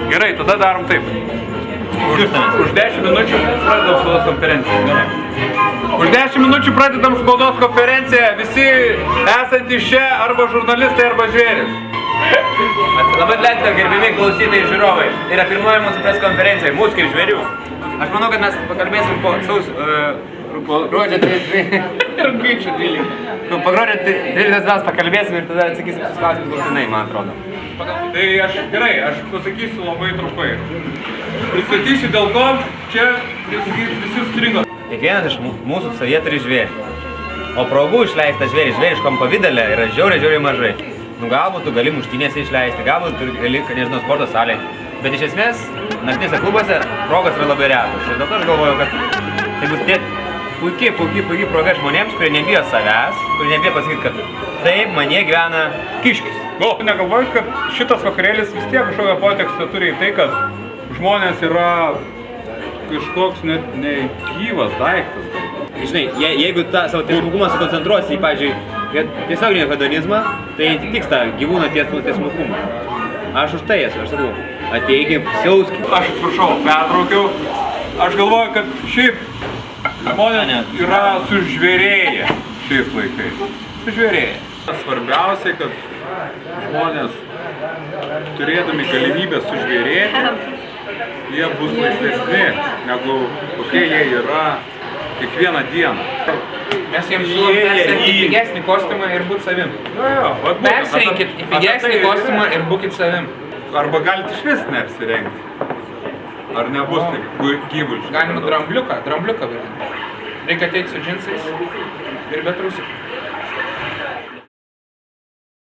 Gerai, tada darom taip. Už 10 minučių pradedam spaudos konferenciją. Už 10 minučių pradedam spaudos konferenciją, visi esantys čia arba žurnalistai, arba žvėris. Labai atleidite, gerbimi klausytojai ir žiūrovai. Tai yra pirmoji mūsų pres konferencija, mūsų kaip žvėrių. Aš manau, kad mes pakalbėsim po gruodžio 12. Rugpjūčio 12. Po gruodžio 12 mes pakalbėsim ir tada atsakysim visus klausimus galutinai, man atrodo. Tai aš pasakysiu labai trumpai. Pristatysiu dėl ko čia visi susirinko. Kiekvienas iš mūsų savyje turi žvėrį. O progų išleista žvėriškom pavidale yra žiauriai mažai. Nu galbūt tu gali muštynėse išleisti, galbūt tu gali, nežinau, sporto salėje. Bet iš esmės, naktinėse klubuose progos yra labai retos. Ir dėl to aš galvoju, kad tai bus puikiai proga žmonėms, kurie nebijo savęs, kurie nebijo pasakyti, kad taip, manie gyvena kiškis. Negalvoju, kad šitas vakarėlis vis tiek kažkokią potekstą turi į tai, kad žmonės yra kažkoks net negyvas daiktas. Žinai, jeigu tą savo tiesmugumą sukoncentruosi į, pavyzdžiui, tiesioginį hedonizmą, tai atitiksta tą gyvūno tiesmugumą. Aš už tai esu, aš sakau, ateikim, siauskime. Aš atsiprašau, pertraukiau. Aš galvoju, kad šiaip žmonės yra sužvėrėję šiais laikais. Sužvėrėję. Svarbiausiai, kad žmonės, turėdami galimybę sužvėrėti, jie bus laisvesni, negu kokie jie yra kiekvieną dieną. Mes jiems siūlom persirinkti pigesnį kostiumą ir būt savim. Persirinkit į pigesnį kostiumą ir būkit savim. Arba galite išvis neapsirengti. Ar nebus taip gyvuliškai? Galima drambliuką vadinti. Reikia ateiti su džinsais ir be trūsų.